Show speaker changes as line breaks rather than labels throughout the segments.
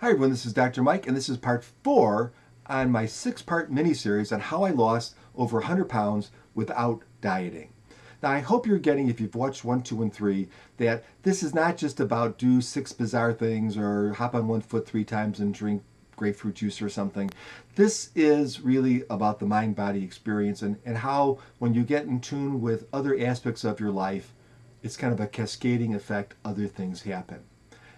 Hi everyone, this is Dr. Mike, and this is part 4 on my 6-part mini-series on how I lost over 100 pounds without dieting. Now I hope you're getting, if you've watched 1, 2, and 3, that this is not just about do 6 bizarre things or hop on one foot 3 times and drink grapefruit juice or something. This is really about the mind-body experience and how when you get in tune with other aspects of your life, it's kind of a cascading effect, other things happen.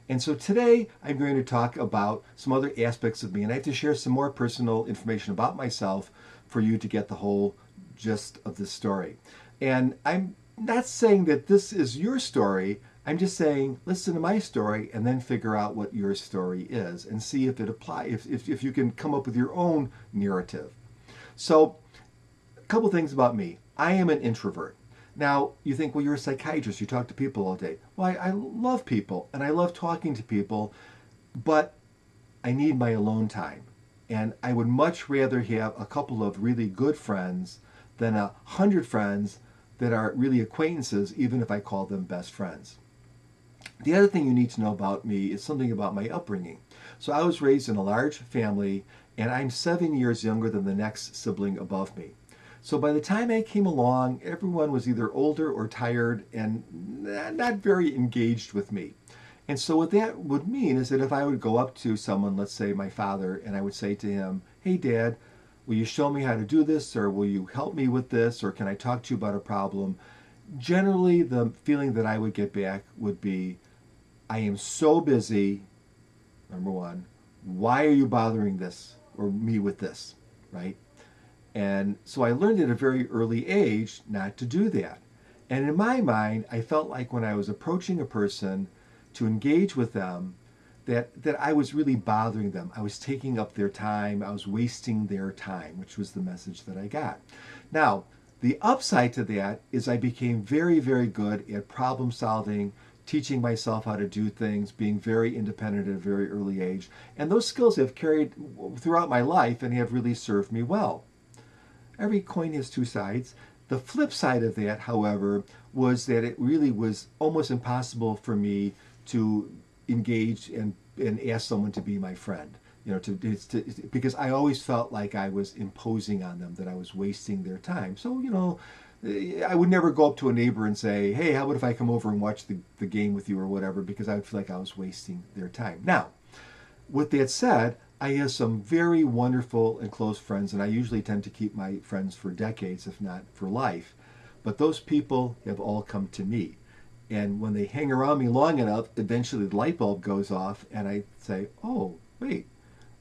And so today I'm going to talk about some other aspects of me, and I have to share some more personal information about myself for you to get the whole gist of this story. And I'm not saying that this is your story. I'm just saying listen to my story and then figure out what your story is and see if it applies, if you can come up with your own narrative. So a couple things about me. I am an introvert. Now, you think, well, you're a psychiatrist, you talk to people all day. Well, I love people, and I love talking to people, but I need my alone time. And I would much rather have a couple of really good friends than 100 friends that are really acquaintances, even if I call them best friends. The other thing you need to know about me is something about my upbringing. So I was raised in a large family, and I'm 7 years younger than the next sibling above me. So by the time I came along, everyone was either older or tired and not very engaged with me. And so what that would mean is that if I would go up to someone, let's say my father, and I would say to him, hey Dad, will you show me how to do this, or will you help me with this, or can I talk to you about a problem? Generally, the feeling that I would get back would be, I am so busy, number one, why are you bothering this or me with this, right? And so I learned at a very early age not to do that. And in my mind, I felt like when I was approaching a person to engage with them, that I was really bothering them. I was taking up their time. I was wasting their time, which was the message that I got. Now, the upside to that is I became very, very good at problem solving, teaching myself how to do things, being very independent at a very early age. And those skills have carried throughout my life and have really served me well. Every coin has two sides. The flip side of that, however, was that it really was almost impossible for me to engage and ask someone to be my friend. You know, because I always felt like I was imposing on them, that I was wasting their time. So, you know, I would never go up to a neighbor and say, hey, how about if I come over and watch the game with you or whatever, because I would feel like I was wasting their time. Now, with that said, I have some very wonderful and close friends, and I usually tend to keep my friends for decades, if not for life. But those people have all come to me. And when they hang around me long enough, eventually the light bulb goes off, and I say, oh, wait,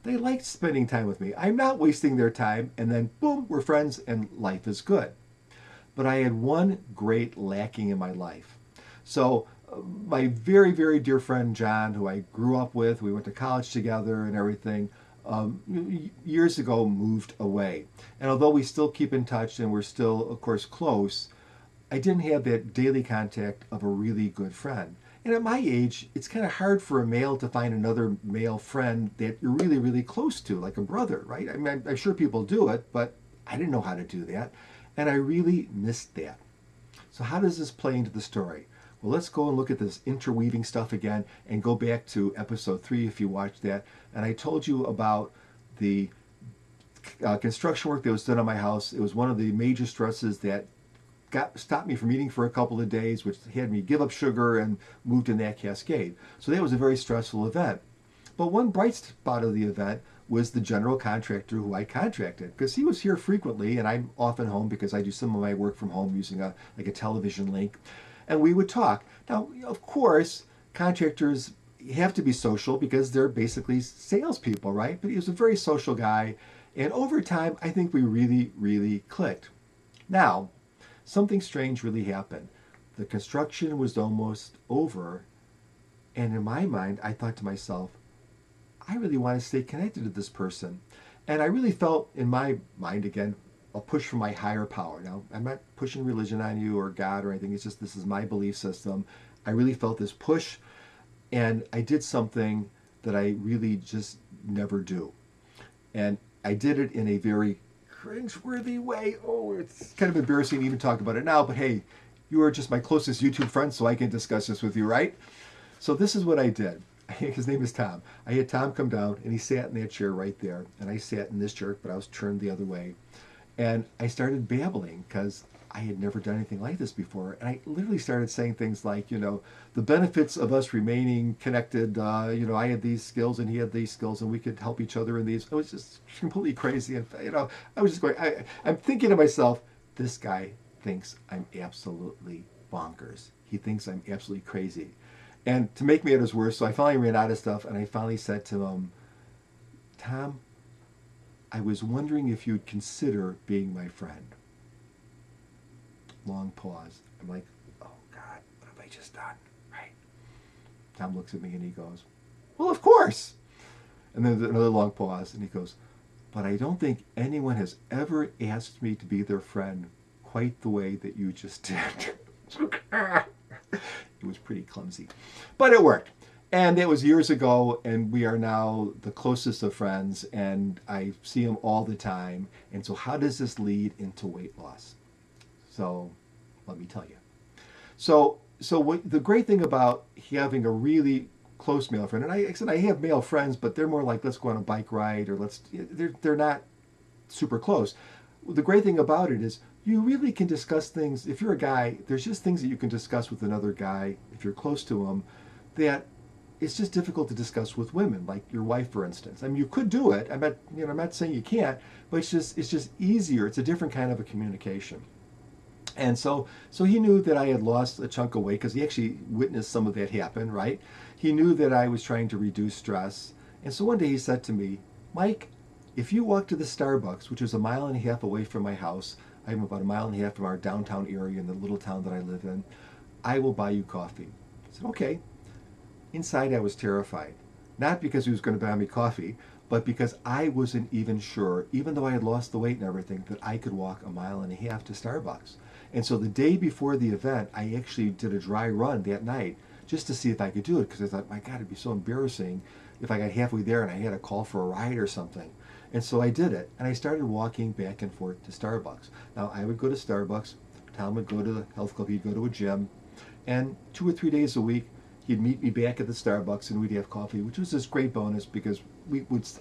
they like spending time with me. I'm not wasting their time. And then, boom, we're friends, and life is good. But I had one great lacking in my life. So my very, very dear friend John, who I grew up with, we went to college together and everything, years ago moved away. And although we still keep in touch and we're still, of course, close, I didn't have that daily contact of a really good friend. And at my age, it's kind of hard for a male to find another male friend that you're really, really close to, like a brother, right? I mean, I'm sure people do it, but I didn't know how to do that. And I really missed that. So how does this play into the story? Well, let's go and look at this interweaving stuff again and go back to episode 3 if you watched that. And I told you about the construction work that was done on my house. It was one of the major stresses that stopped me from eating for a couple of days, which had me give up sugar and moved in that cascade. So that was a very stressful event. But one bright spot of the event was the general contractor who I contracted, because he was here frequently, and I'm often home because I do some of my work from home using a television link. And we would talk. Now, of course, contractors have to be social because they're basically salespeople, right? But he was a very social guy. And over time, I think we really, really clicked. Now, something strange really happened. The construction was almost over. And in my mind, I thought to myself, I really want to stay connected to this person. And I really felt in my mind, again, a push from my higher power. Now, I'm not pushing religion on you or God or anything. It's just this is my belief system. I really felt this push, and I did something that I really just never do. And I did it in a very cringeworthy way. Oh, it's kind of embarrassing to even talk about it now, but hey, you are just my closest YouTube friend, so I can discuss this with you, right? So this is what I did. his name is Tom. I had Tom come down, and he sat in that chair right there, and I sat in this chair, but I was turned the other way. And I started babbling because I had never done anything like this before. And I literally started saying things like, the benefits of us remaining connected. I had these skills and he had these skills and we could help each other in these. It was just completely crazy. And, I was just going, I'm thinking to myself, this guy thinks I'm absolutely bonkers. He thinks I'm absolutely crazy. And to make matters worse, so I finally ran out of stuff and I finally said to him, Tom, I was wondering if you'd consider being my friend. Long pause. I'm like, oh God, what have I just done? Right? Tom looks at me and he goes, well, of course. And then another long pause and he goes, but I don't think anyone has ever asked me to be their friend quite the way that you just did. It was pretty clumsy, but it worked. And it was years ago, and we are now the closest of friends, and I see him all the time. And so how does this lead into weight loss? So let me tell you. So the great thing about having a really close male friend, and I said I have male friends, but they're more like, let's go on a bike ride, or they're not super close. The great thing about it is you really can discuss things. If you're a guy, there's just things that you can discuss with another guy, if you're close to him, that it's just difficult to discuss with women, like your wife, for instance. I mean, you could do it. I'm not saying you can't, but it's just easier. It's a different kind of a communication. And so he knew that I had lost a chunk of weight because he actually witnessed some of that happen, right? He knew that I was trying to reduce stress. And so one day he said to me, Mike, if you walk to the Starbucks, which is a mile and a half away from my house, I'm about a mile and a half from our downtown area in the little town that I live in, I will buy you coffee. I said, okay. Inside I was terrified. Not because he was going to buy me coffee, but because I wasn't even sure, even though I had lost the weight and everything, that I could walk a mile and a half to Starbucks. And so the day before the event, I actually did a dry run that night just to see if I could do it, because I thought, my God, it'd be so embarrassing if I got halfway there and I had to call for a ride or something. And so I did it, and I started walking back and forth to Starbucks. Now, I would go to Starbucks, Tom would go to the health club, he'd go to a gym, and 2 or 3 days a week, he'd meet me back at the Starbucks and we'd have coffee, which was this great bonus because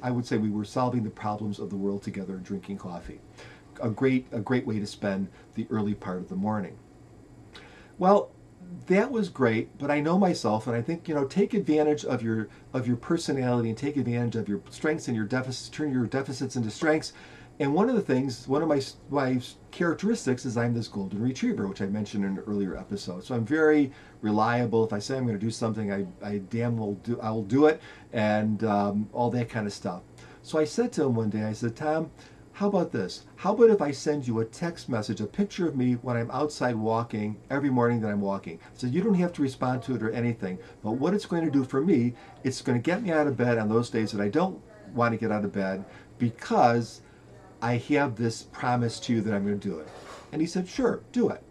I would say we were solving the problems of the world together drinking coffee. A great way to spend the early part of the morning. Well, that was great, but I know myself, and I think, take advantage of your personality and take advantage of your strengths and your deficits, turn your deficits into strengths. And one of my characteristics is I'm this golden retriever, which I mentioned in an earlier episode. So I'm very reliable. If I say I'm going to do something, I damn well do. I will do it, and all that kind of stuff. So I said to him one day, I said, Tom, how about this? How about if I send you a text message, a picture of me when I'm outside walking every morning that I'm walking? So you don't have to respond to it or anything. But what it's going to do for me, it's going to get me out of bed on those days that I don't want to get out of bed because I have this promise to you that I'm going to do it. And he said, sure, do it.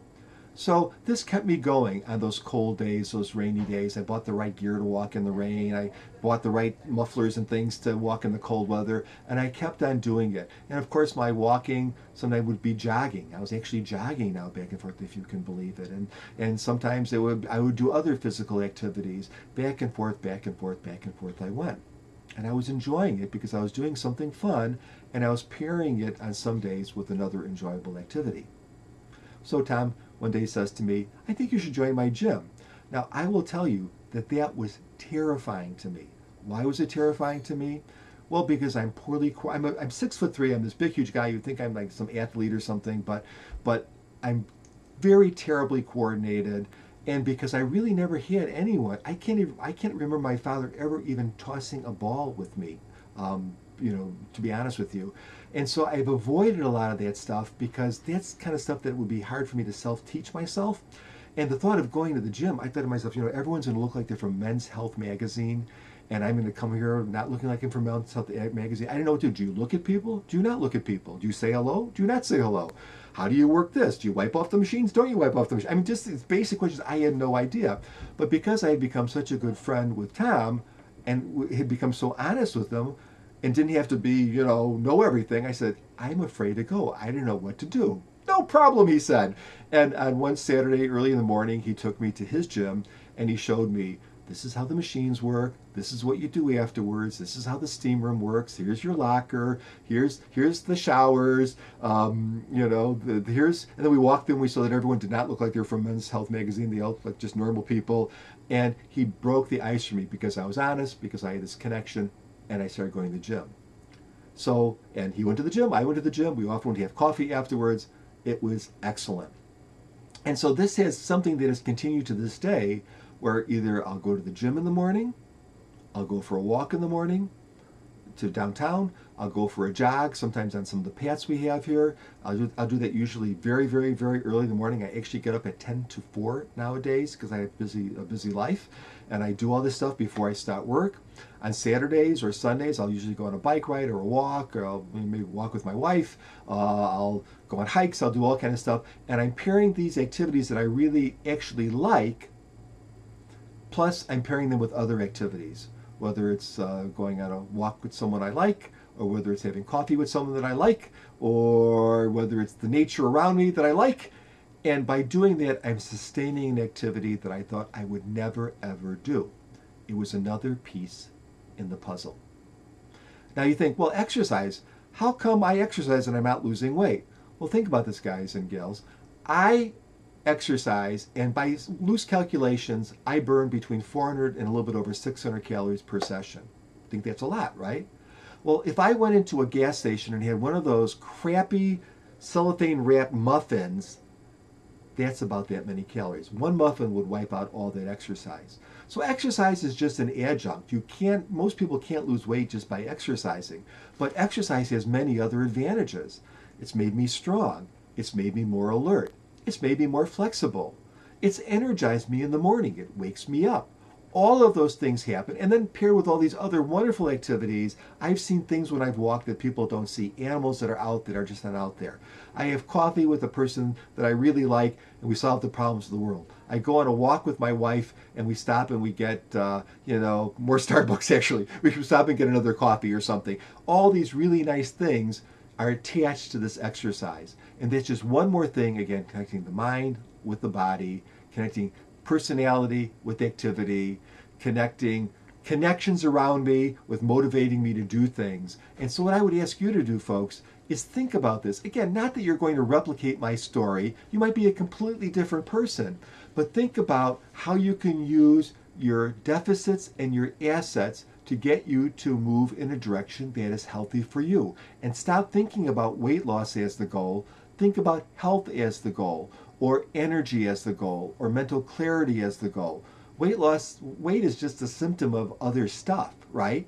So this kept me going on those cold days, those rainy days. I bought the right gear to walk in the rain. I bought the right mufflers and things to walk in the cold weather. And I kept on doing it. And of course, my walking sometimes would be jogging. I was actually jogging now back and forth, if you can believe it. And sometimes I would do other physical activities. Back and forth, back and forth, back and forth I went. And I was enjoying it because I was doing something fun and I was pairing it on some days with another enjoyable activity. So Tom one day says to me, I think you should join my gym. Now, I will tell you that was terrifying to me. Why was it terrifying to me? Well, because I'm 6'3". I'm this big, huge guy. You'd think I'm like some athlete or something, but I'm very terribly coordinated. And because I really never had anyone, I can't remember my father ever even tossing a ball with me, to be honest with you. And so I've avoided a lot of that stuff because that's kind of stuff that would be hard for me to self-teach myself. And the thought of going to the gym, I thought to myself, everyone's going to look like they're from Men's Health magazine, and I'm going to come here not looking like I'm from Men's Health magazine. I didn't know what to do. Do you look at people? Do you not look at people? Do you say hello? Do you not say hello? How do you work this? Do you wipe off the machines? Don't you wipe off the machines? I mean, just these basic questions. I had no idea. But because I had become such a good friend with Tom and had become so honest with him and didn't have to be, know everything, I said, I'm afraid to go. I didn't know what to do. No problem, he said. And on one Saturday early in the morning, he took me to his gym and he showed me This is how the machines work. This is what you do afterwards. This is how the steam room works. Here's your locker. Here's the showers. Here's, and then we walked in. We saw that everyone did not look like they were from Men's Health magazine. They all looked like just normal people. And he broke the ice for me because I was honest, because I had this connection, and I started going to the gym. So, and he went to the gym. I went to the gym. We often went to have coffee afterwards. It was excellent. And so this has something that has continued to this day, where either I'll go to the gym in the morning, I'll go for a walk in the morning to downtown, I'll go for a jog, sometimes on some of the paths we have here. I'll do that usually very, very, very early in the morning. I actually get up at 10 to 4 nowadays because I have a busy life, and I do all this stuff before I start work. On Saturdays or Sundays, I'll usually go on a bike ride or a walk, or I'll maybe walk with my wife. I'll go on hikes, I'll do all kind of stuff. And I'm pairing these activities that I really actually like, plus I'm pairing them with other activities, whether it's going on a walk with someone I like, or whether it's having coffee with someone that I like, or whether it's the nature around me that I like. And by doing that, I'm sustaining an activity that I thought I would never, ever do. It was another piece in the puzzle. Now you think, well, exercise, how come I exercise and I'm not losing weight? Well, think about this, guys and gals. I exercise, and by loose calculations, I burn between 400 and a little bit over 600 calories per session. I think that's a lot, right? Well, if I went into a gas station and had one of those crappy cellophane wrapped muffins, that's about that many calories. One muffin would wipe out all that exercise. So exercise is just an adjunct. Most people can't lose weight just by exercising, but exercise has many other advantages. It's made me strong. It's made me more alert. It's made me more flexible. It's energized me in the morning. It wakes me up. All of those things happen, and then paired with all these other wonderful activities, I've seen things when I've walked that people don't see, animals that are out that are just not out there. I have coffee with a person that I really like, and we solve the problems of the world. I go on a walk with my wife, and we stop and we get, more Starbucks actually. We can stop and get another coffee or something. All these really nice things are attached to this exercise. And that's just one more thing, again, connecting the mind with the body, connecting personality with activity, connecting connections around me with motivating me to do things. And so what I would ask you to do, folks, is think about this. Again, not that you're going to replicate my story. You might be a completely different person, but think about how you can use your deficits and your assets to get you to move in a direction that is healthy for you. And stop thinking about weight loss as the goal. Think about health as the goal, or energy as the goal, or mental clarity as the goal. Weight is just a symptom of other stuff, right?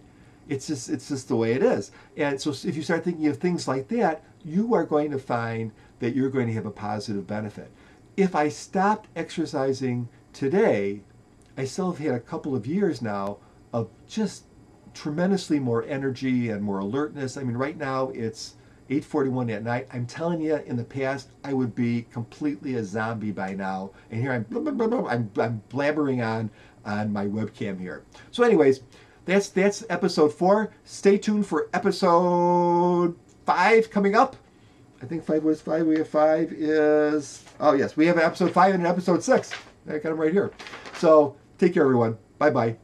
It's just the way it is. And so if you start thinking of things like that, you are going to find that you're going to have a positive benefit. If I stopped exercising today, I still have had a couple of years now of just tremendously more energy and more alertness. I mean, right now it's 8:41 at night. I'm telling you, in the past, I would be completely a zombie by now. And here I'm blabbering on my webcam here. So anyways, that's episode 4. Stay tuned for episode 5 coming up. I think 5 was 5. We have 5 is, oh yes, we have episode 5 and episode 6. I got them right here. So take care, everyone. Bye-bye.